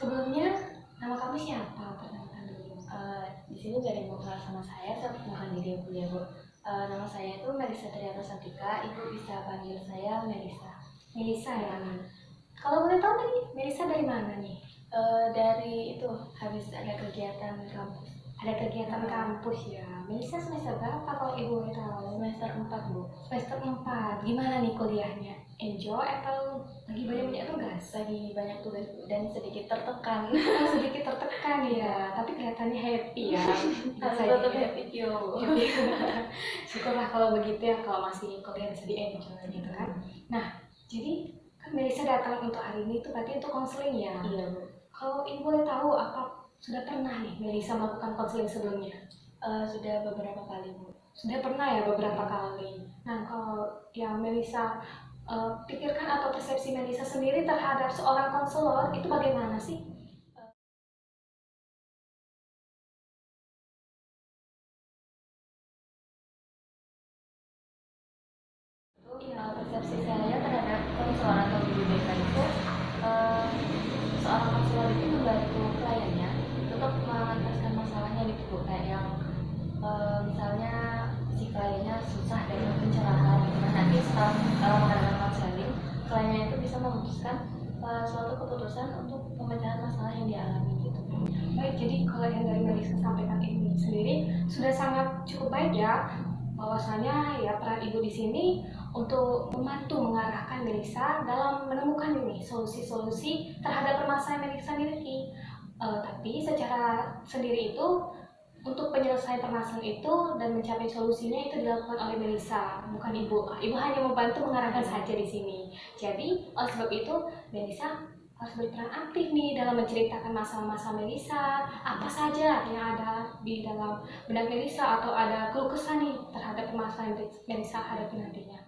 Sebelumnya nama kamu siapa? Perkenalkan dulu. Di sini gak ada yang mau kenal sama saya bukan diri aku ya Bu. Nama saya itu Melisa Triata Santika, Ibu bisa panggil saya Melisa. Melisa ya. Kalau boleh tahu nih, Melisa dari mana nih? Dari itu habis ada kegiatan kampus. Ada kegiatan kampus ya. Melisa semester berapa kalau ibu boleh tahu? Semester 4 Bu. Semester 4. Gimana nih kuliahnya? Enjoy atau lagi banyak tugas? Lagi banyak tugas dan sedikit tertekan. Sedikit tertekan ya, tapi kelihatannya happy ya. Harus tetap happy yo. Syukurlah kalau begitu ya, kalau masih kuliah bisa di-enjoy gitu kan. Nah, jadi kan Melisa datang untuk hari ini tuh berarti untuk konseling ya? Iya Bu. Kalau ibu boleh tahu, apa sudah pernah nih Melisa melakukan konseling sebelumnya? Sudah beberapa kali Bu. Sudah pernah ya beberapa kali. Nah, kalau yang Melisa pikirkan atau persepsi Melisa sendiri terhadap seorang konselor itu bagaimana sih? Persepsi saya terhadap konselor atau guru BK itu seorang konselor itu membantu kliennya untuk mengentaskan masalahnya di buku kayak yang misalnya si kliennya susah dari pencerahan gitu. Nah, nanti setelah mengadakan konseling kliennya itu bisa memutuskan suatu keputusan untuk pemecahan masalah yang dialami gitu. Baik, jadi kalau yang dari Melisa sampaikan ini sendiri sudah sangat cukup baik ya, bahwasanya ya peran ibu di sini untuk membantu mengarahkan Melisa dalam menemukan ini solusi-solusi terhadap permasalahan Melisa miliki. Tapi secara sendiri itu untuk penyelesaian permasalahan itu dan mencapai solusinya itu dilakukan oleh Melisa, bukan ibu. Ibu hanya membantu mengarahkan saja di sini. Jadi oleh sebab itu Melisa harus berperan aktif nih dalam menceritakan masalah-masalah Melisa, apa saja yang ada di dalam benak Melisa atau ada keluh kesah nih terhadap permasalahan yang Melisa hadapi nantinya.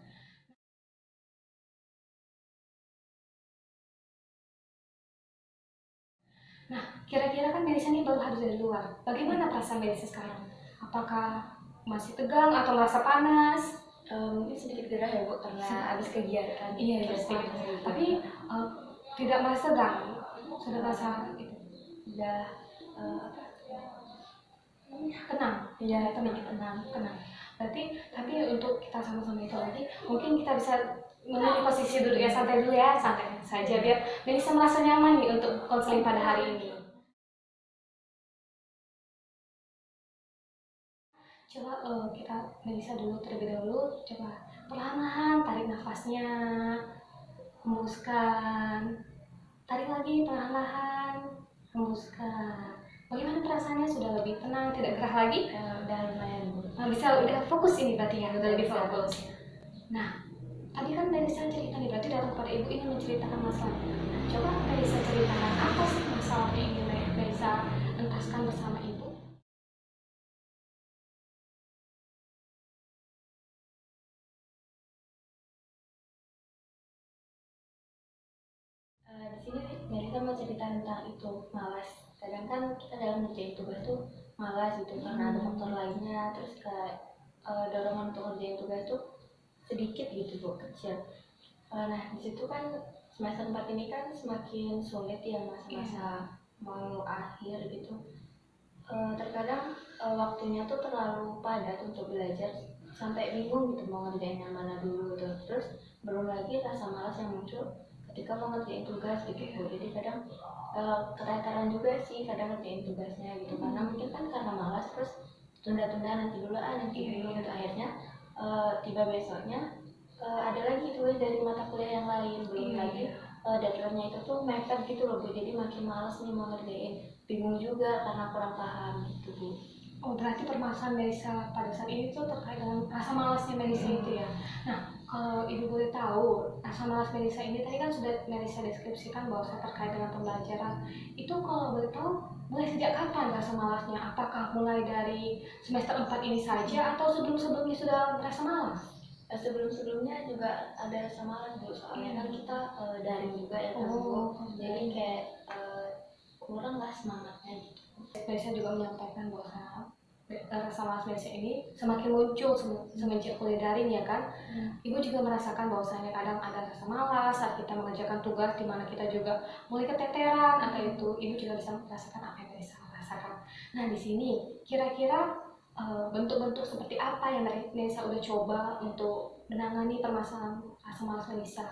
Nah, kira-kira kan Melisa nih baru hadir dari luar. Bagaimana perasaan Melisa sekarang? Apakah masih tegang atau merasa panas? Mungkin sedikit gerah ya Bu karena habis kegiatan. Iya, sedikit. Tapi tidak merasa tegang. Sudah merasa itu. Udah Tenang. ya tenang. Berarti tapi untuk kita sama-sama itu lagi, mungkin kita bisa mengambil posisi dulu ya, santai saja biar Melisa merasa nyaman nih untuk konseling pada hari ini. Coba kita Melisa dulu terlebih dahulu, coba perlahan tarik nafasnya, hembuskan, tarik lagi perlahan, hembuskan. Bagaimana perasaannya? Sudah lebih tenang, tidak gerah lagi? Udah lumayan Bu. Nah, bisa udah fokus ini berarti ya, udah lebih fokus. Nah, tadi kan Melisa cerita nih, berarti datang kepada ibu ini menceritakan masalahnya. Nah, coba Melisa ceritakan apa sih masalahnya yang ingin Melisa entaskan bersama ibu? Di sini Melisa mau cerita tentang itu malas. Kadang kan kita dalam ngerjain tugas tuh malas gitu karena ada faktor lainnya. Terus kayak dorongan untuk ngerjain tugas tuh sedikit gitu Bu, kecil. Nah di situ kan semester 4 ini kan semakin sulit ya masa-masa mau akhir gitu. Terkadang waktunya tuh terlalu padat untuk belajar sampai bingung gitu mau ngerjain yang mana dulu gitu. Terus belum lagi rasa malas yang muncul ketika mau ngerjain tugas gitu Bu. Jadi kadang keteteran juga sih kadang ngerjain tugasnya gitu karena mungkin kan karena malas terus tunda-tunda nanti dulu gitu. Akhirnya tiba besoknya ada lagi tugas dari mata kuliah yang lain belum lagi deadline-nya itu tuh mepet gitu loh Bu. Jadi makin malas nih mau ngerjain, bingung juga karena kurang paham gitu Bu. Oh, berarti permasalahan Melisa pada saat ini tuh terkait dengan rasa malasnya Melisa itu ya. Nah, kalau ibu boleh tahu, rasa malas Melisa ini tadi kan sudah Melisa deskripsikan bahwa terkait dengan pembelajaran. Itu kalau boleh tahu, mulai sejak kapan rasa malasnya? Apakah mulai dari semester 4 ini saja atau sebelum-sebelumnya sudah merasa malas? Sebelum-sebelumnya juga ada rasa malas Bu, soalnya kan kita daring juga ya kan Bu. Jadi kayak kurang lah semangatnya gitu. Melisa juga menyampaikan bahwa rasa malas Melisa ini semakin muncul semenjak kuliah daring ya kan. Ibu juga merasakan bahwasanya kadang ada rasa malas saat kita mengerjakan tugas di mana kita juga mulai keteteran atau itu ibu juga bisa merasakan apa yang Melisa rasakan. Nah di sini kira-kira bentuk-bentuk seperti apa yang Melisa udah coba untuk menangani permasalahan rasa malas Melisa?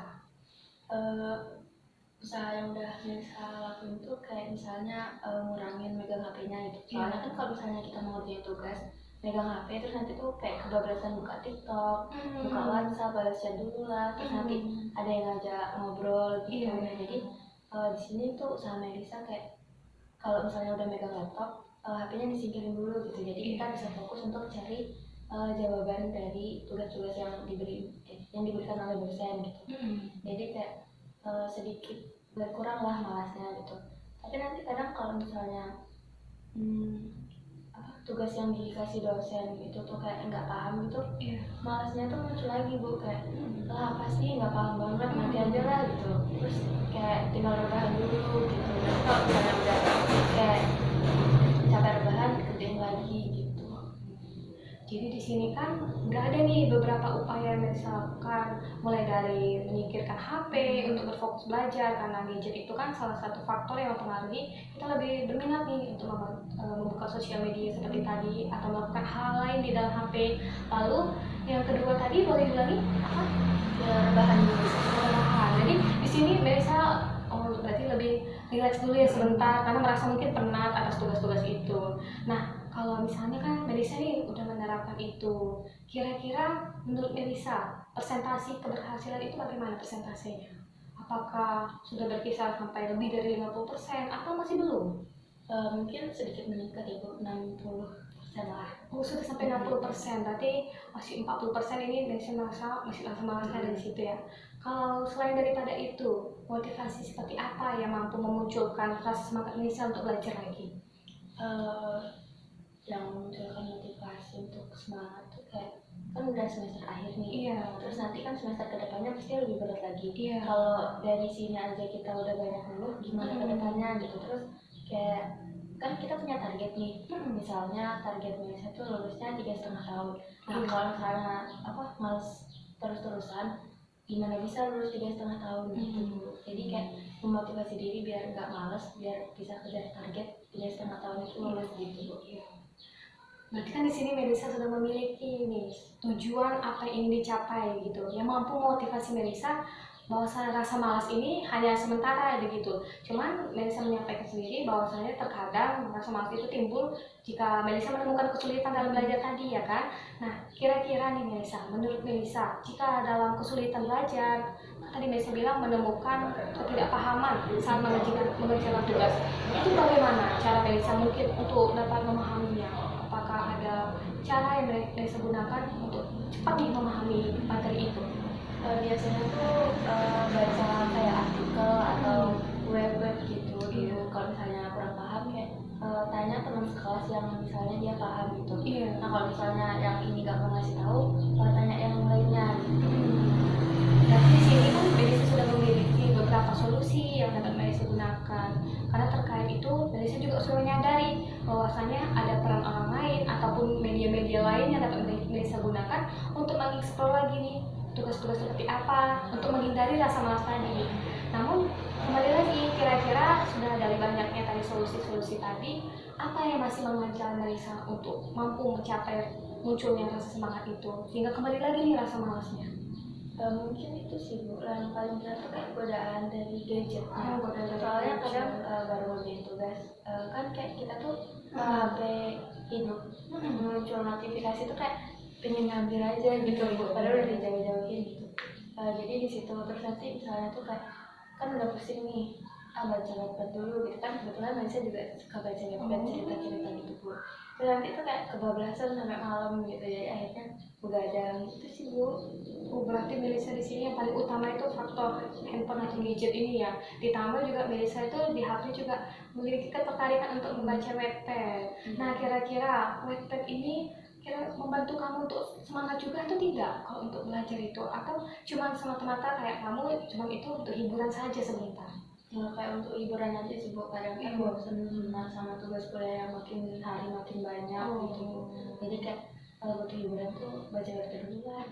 Usaha yang udah Melisa lakuin tuh kayak misalnya ngurangin megang HP-nya gitu. Soalnya kan kalau misalnya kita mau ngerjain tugas megang HP terus nanti tuh kayak kebablasan buka TikTok, buka WhatsApp, balas chat dulu lah, terus nanti ada yang ngajak ngobrol gitu. Nah jadi di sini tuh usaha Melisa kayak kalau misalnya udah megang laptop, HP-nya disingkirin dulu gitu. Jadi kita bisa fokus untuk cari jawaban dari tugas-tugas yang diberikan oleh dosen gitu. Jadi kayak sedikit berkurang lah malasnya gitu. Tapi nanti kadang kalau misalnya tugas yang dikasih dosen itu tuh kayak nggak paham gitu, malasnya tuh muncul lagi Bu, kayak lah apa sih nggak paham banget, nanti aja lah gitu. Terus kayak tinggal rebahan dulu gitu. Nanti kalau misalnya udah kayak capek rebahan kerjain lagi gitu. Jadi di sini kan nggak ada nih beberapa upaya yang misalkan mulai dari menyingkirkan HP untuk berfokus belajar karena gadget itu kan salah satu faktor yang mempengaruhi kita lebih berminat nih untuk membuka sosial media seperti tadi atau melakukan hal lain di dalam HP. Lalu yang kedua tadi boleh diulangi apa? Ya, rebahan dulu. Rebahan. Jadi di sini Melisa berarti lebih relax dulu ya sebentar karena merasa mungkin penat atas tugas-tugas itu. Nah kalau misalnya kan Melisa nih udah menerapkan itu, kira-kira menurut Melisa persentase keberhasilan itu bagaimana persentasenya? Apakah sudah berkisar sampai lebih dari 50% atau masih belum? Mungkin sedikit meningkat ya Bu, 60% lah. Oh sudah sampai 60%, berarti masih 40% ini Melisa merasa masih malas-malasnya dari situ ya. Kalau selain daripada itu, motivasi seperti apa yang mampu memunculkan rasa semangat Melisa untuk belajar lagi? Yang memunculkan motivasi untuk semangat tuh kayak kan udah semester akhir nih, terus nanti kan semester kedepannya pasti lebih berat lagi. Kalau dari sini aja kita udah banyak ngeluh, gimana kedepannya gitu. Terus kayak kan kita punya target nih, misalnya target Melisa tuh lulusnya 3,5 tahun. Nah kalau misalnya males terus-terusan, gimana bisa lulus 3,5 tahun gitu. Jadi kayak memotivasi diri biar nggak males, biar bisa kejar target 3,5 tahun itu lulus gitu Bu. Berarti kan di sini Melisa sudah memiliki nih tujuan apa yang ingin dicapai gitu, yang mampu memotivasi Melisa bahwasanya rasa malas ini hanya sementara begitu. Cuman Melisa menyampaikan sendiri bahwasanya terkadang rasa malas itu timbul jika Melisa menemukan kesulitan dalam belajar tadi ya kan. Nah kira-kira nih Melisa, menurut Melisa jika dalam kesulitan belajar tadi Melisa bilang menemukan ketidakpahaman saat mengerjakan tugas, itu bagaimana cara Melisa mungkin untuk dapat memahaminya? Apakah ada cara yang Melisa gunakan untuk cepat nih memahami materi itu? Biasanya tuh baca kayak artikel atau web gitu. Kalau misalnya kurang paham kayak tanya teman sekelas yang misalnya dia paham gitu. Nah kalau misalnya yang ini nggak mau ngasih tahu, tanya yang lainnya gitu. Berarti di sini kan Melisa sudah memiliki beberapa solusi yang dapat Melisa gunakan. Karena terkait itu Melisa juga sudah menyadari bahwasanya ada peran orang lain ataupun media-media lain yang dapat Melisa gunakan untuk mengeksplor lagi nih tugas-tugas seperti apa untuk menghindari rasa malas tadi. Namun kembali lagi, kira-kira sudah dari banyaknya tadi solusi-solusi tadi, apa yang masih menghancurkan Melisa untuk mampu mencapai munculnya rasa semangat itu sehingga kembali lagi nih rasa malasnya? Mungkin itu sih Bu, yang paling berat tuh kayak godaan dari gadgetnya. Soalnya kadang baru ngerjain tugas, kan kayak kita tuh HP hidup muncul notifikasi tuh kayak pengen ngambil aja gitu Bu, padahal udah dijauh-jauhin gitu. Jadi di situ terus nanti misalnya tuh kayak kan udah pusing nih, baca webpad dulu gitu kan, kebetulan Melisa juga suka baca webpad cerita-cerita gitu Bu. Terus nanti tuh kayak kebablasan sampai malam gitu, jadi akhirnya begadang gitu sih Bu. Oh, berarti Melisa di sini yang paling utama itu faktor handphone atau gadget ini ya. Ditambah juga Melisa itu di HP juga memiliki ketertarikan untuk membaca webpad. Nah, kira-kira webpad ini kira membantu kamu untuk semangat juga atau tidak kalau untuk belajar itu, atau cuma semata-mata kayak kamu cuma itu untuk hiburan saja sebentar? Ya, kayak untuk liburan aja sih Bu, kadang kan bosen sama tugas kuliah yang makin hari makin banyak gitu. Jadi kayak kalau butuh hiburan tuh baca-baca dulu lah.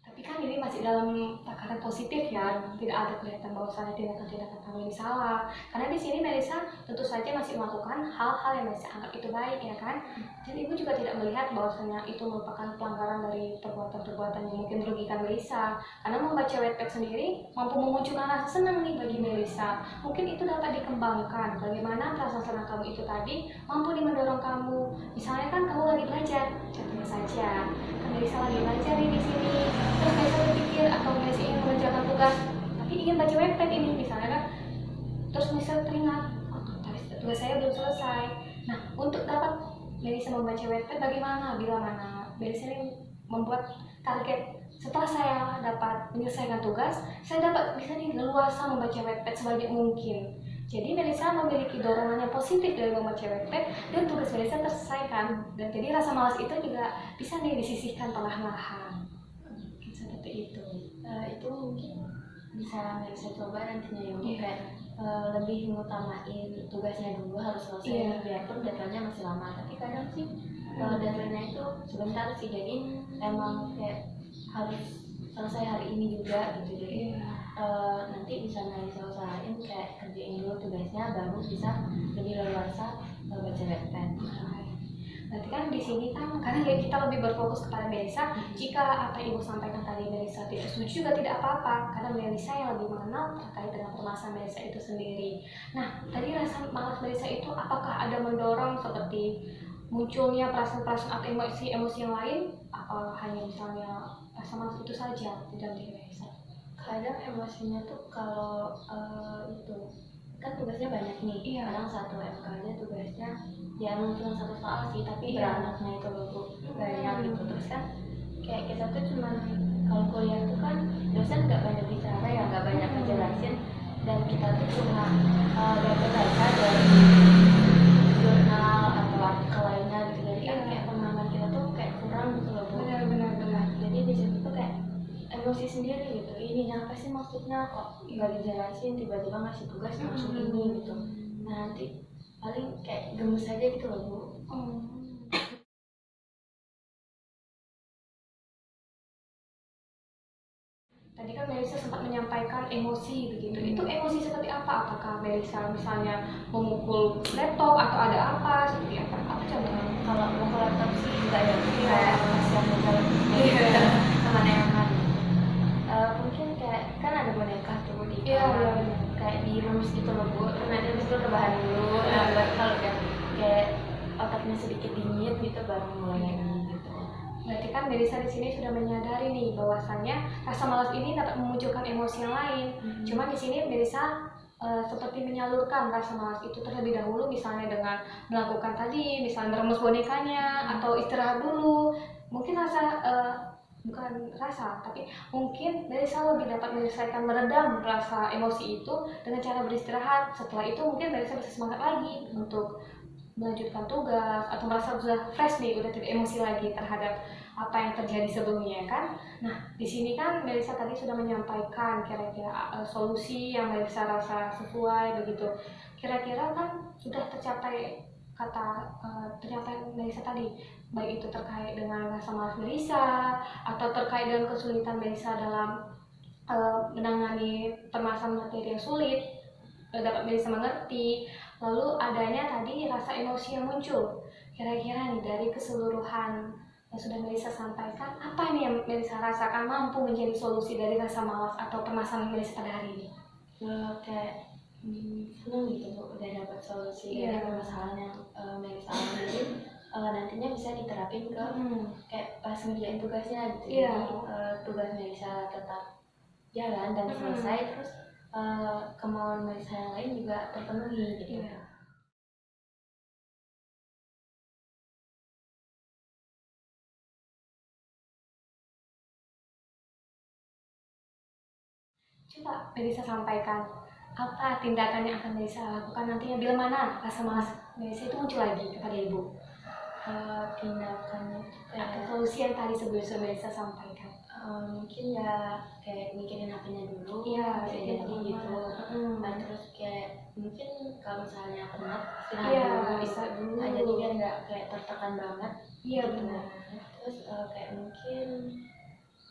Tapi kan ini masih dalam takaran positif ya, tidak ada kelihatan bahwasannya tindakan-tindakan kami ini salah. Karena di sini Melisa tentu saja masih melakukan hal-hal yang Melisa anggap itu baik ya kan. Dan ibu juga tidak melihat bahwasannya itu merupakan pelanggaran dari perbuatan-perbuatan yang mungkin merugikan Melisa. Karena membaca Wattpad sendiri mampu memunculkan rasa senang nih bagi Melisa. Mungkin itu dapat dikembangkan. Bagaimana perasaan senang kamu itu tadi mampu nih mendorong kamu. Misalnya kan kamu lagi belajar, contohnya saja. Kan Melisa lagi belajar nih di sini. Terus Melisa berpikir atau Melisa ingin mengerjakan tugas, tapi ingin baca Wattpad ini misalnya kan. Terus Melisa teringat, oh, tugas saya belum selesai. Nah, untuk dapat Melisa membaca Wattpad bagaimana? Bila mana Melisa ini membuat target setelah saya dapat menyelesaikan tugas, saya dapat bisa nih leluasa membaca Wattpad sebanyak mungkin. Jadi Melisa memiliki dorongan yang positif dari membaca Wattpad dan tugas Melisa terselesaikan. Dan jadi rasa malas itu juga bisa nih disisihkan perlahan-lahan. Seperti itu. Itu mungkin bisa coba nantinya ya Bu, Iya. kayak lebih mengutamain tugasnya dulu harus selesai. Iya. Biarpun deadline-nya masih lama, tapi kadang sih deadline-nya itu sebentar sih, jadi emang kayak harus selesai hari ini juga gitu. Jadi Iya. nanti bisa usahain kayak kerjain dulu tugasnya baru bisa lebih leluasa baca Wattpad. Berarti kan di sini kan karena ya kita lebih berfokus kepada Melisa. Jika apa yang ibu sampaikan tadi Melisa tidak setuju juga tidak apa-apa, karena Melisa yang lebih mengenal terkait dengan permasalahan Melisa itu sendiri. Nah, tadi rasa malas Melisa itu apakah ada mendorong seperti munculnya perasaan-perasaan atau emosi-emosi yang lain, atau hanya misalnya rasa malas itu saja di dalam diri Melisa? Kadang emosinya tuh kalau itu kan tugasnya banyak nih. Iya. Kadang satu MK aja tugasnya ya cuma satu soal sih, tapi Iya. beranaknya itu loh Bu, banyak gitu. Terus kan kayak kita tuh cuman kalau kuliah tuh kan dosen nggak banyak bicara ya, nggak banyak ngejelasin, dan kita tuh cuma baca-baca dari jurnal atau artikel lainnya gitu. Jadi kan kayak pemahaman kita tuh kayak kurang gitu loh Bu. Benar-benar. Jadi di situ tuh kayak emosi sendiri gitu, ini apa sih maksudnya, kok nggak dijelasin, tiba-tiba ngasih tugas langsung ini gitu. Nah nanti paling kayak gemes aja gitu loh Bu. Tadi kan Melisa sempat menyampaikan emosi begitu. Itu emosi seperti apa? Apakah Melisa misalnya memukul laptop atau ada apa? Seperti apa? Apa contohnya? Kalau mau laptop sih enggak ya, Iya. kayak kasihan aja lah Iya. sama neangan. Mungkin kayak kan ada boneka tuh di Iya, kamar, iya. kayak di rumus gitu loh Bu. Nanti habis itu rebahan dulu. Nah baru kalau udah kayak otaknya sedikit dingin gitu baru mulai lagi gitu. Berarti kan Melisa di sini sudah menyadari nih bahwasannya rasa malas ini dapat memunculkan emosi yang lain. Cuma di sini Melisa seperti menyalurkan rasa malas itu terlebih dahulu, misalnya dengan melakukan tadi, misalnya meremas bonekanya atau istirahat dulu. Mungkin rasa bukan rasa, tapi mungkin Melisa lebih dapat menyelesaikan meredam rasa emosi itu dengan cara beristirahat. Setelah itu mungkin Melisa bisa semangat lagi untuk melanjutkan tugas atau merasa sudah fresh nih, udah tidak emosi lagi terhadap apa yang terjadi sebelumnya kan. Nah, di sini kan Melisa tadi sudah menyampaikan kira-kira solusi yang Melisa rasa sesuai begitu. Kira-kira kan sudah tercapai kata tercapai Melisa tadi, baik itu terkait dengan rasa malas Melisa atau terkait dengan kesulitan Melisa dalam menangani permasalahan materi yang sulit, dapat Melisa mengerti. Lalu adanya tadi rasa emosi yang muncul. Kira-kira nih dari keseluruhan yang sudah Melisa sampaikan, apa nih yang Melisa rasakan mampu menjadi solusi dari rasa malas atau permasalahan Melisa pada hari ini? Kayak seneng gitu Bu, udah dapat solusi Iya. dari permasalahan yang Melisa alami. Nantinya bisa diterapin ke kayak pas ngerjain tugasnya gitu. Iya. Jadi tugas Melisa tetap jalan dan selesai, terus kemauan Melisa yang lain juga terpenuhi gitu. Iya. Coba Melisa sampaikan apa tindakan yang akan Melisa lakukan nantinya bila mana rasa malas Melisa itu muncul lagi kepada ibu. Tindakannya itu Atau kayak solusi yang tadi sebelum Melisa sampaikan? mungkin ya kayak mikirin HP-nya dulu, Iya, bisa itu jadi gitu. Hmm. Nah, terus kayak mungkin kalau misalnya penat istirahat Iya, dulu, bisa dulu. nah, jadi biar nggak kayak tertekan banget. Iya, gitu. benar. Terus kayak mungkin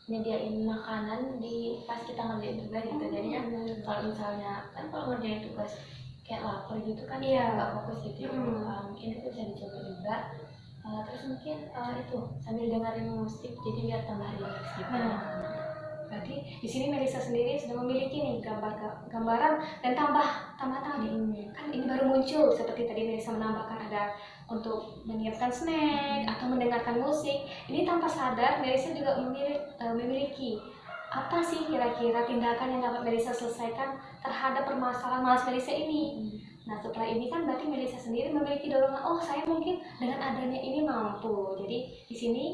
nyediain makanan di pas kita ngerjain tugas gitu. Jadinya kalau misalnya kan kalau ngerjain tugas kayak lapar gitu kan, Iya. nggak fokus gitu. Mungkin itu bisa dicoba juga. Terus mungkin itu sambil dengerin musik jadi biar tambah rileks gitu. Nah, berarti di sini Melisa sendiri sudah memiliki nih gambaran dan tambah tadi. Kan ini baru muncul seperti tadi Melisa menambahkan ada untuk menyiapkan snack atau mendengarkan musik. Ini tanpa sadar Melisa juga memiliki apa sih kira-kira tindakan yang dapat Melisa selesaikan terhadap permasalahan malas Melisa ini. Nah, setelah ini kan berarti Melisa sendiri memiliki dorongan, oh saya mungkin dengan adanya ini mampu. Jadi di sini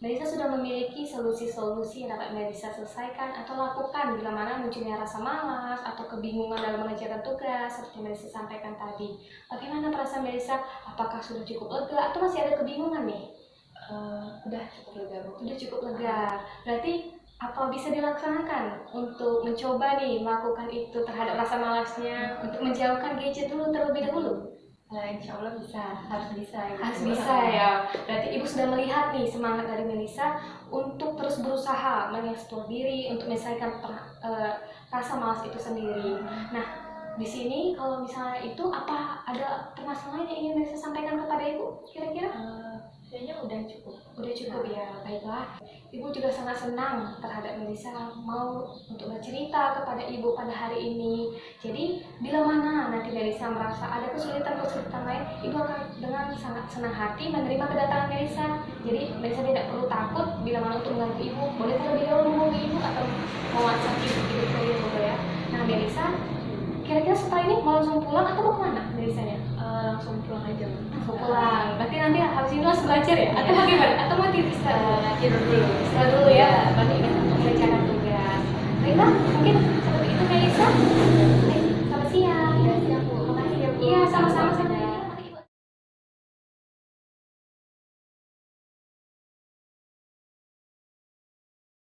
Melisa sudah memiliki solusi-solusi yang dapat Melisa selesaikan atau lakukan bila mana munculnya rasa malas atau kebingungan dalam mengerjakan tugas seperti Melisa sampaikan tadi. Bagaimana perasaan Melisa? Apakah sudah cukup lega atau masih ada kebingungan nih? Udah cukup lega, Bu. Udah cukup lega. Berarti apa bisa dilaksanakan untuk mencoba nih melakukan itu terhadap rasa malasnya untuk menjauhkan gadget dulu terlebih dahulu? Insya Allah bisa, harus bisa. Gitu. Harus bisa ya. Berarti Ibu sudah melihat nih semangat dari Melisa untuk terus berusaha mengeksplor diri untuk menyelesaikan rasa malas itu sendiri. Nah, di sini kalau misalnya itu apa ada permasalahan yang ingin Melisa sampaikan kepada Ibu kira-kira? Kayaknya udah cukup. Udah cukup ya, baiklah. Ibu juga sangat senang terhadap Melisa mau untuk bercerita kepada Ibu pada hari ini. Jadi, bila mana nanti Melisa merasa ada kesulitan-kesulitan lain, Ibu akan dengan sangat senang hati menerima kedatangan Melisa. Jadi, Melisa tidak perlu takut bila mana untuk membantu Ibu. Boleh terlebih dahulu menghubungi Ibu atau mau WhatsApp Ibu ya. Nah, Melisa, kira-kira setelah ini mau langsung pulang atau mau kemana Melisanya? Langsung pulang aja. Langsung pulang. Berarti nanti habis ini langsung belajar ya? Atau bagaimana? Atau mau tidur Tidur dulu. Setelah dulu ya, berarti kita mengerjakan tugas. Baiklah, mungkin seperti itu Melisa.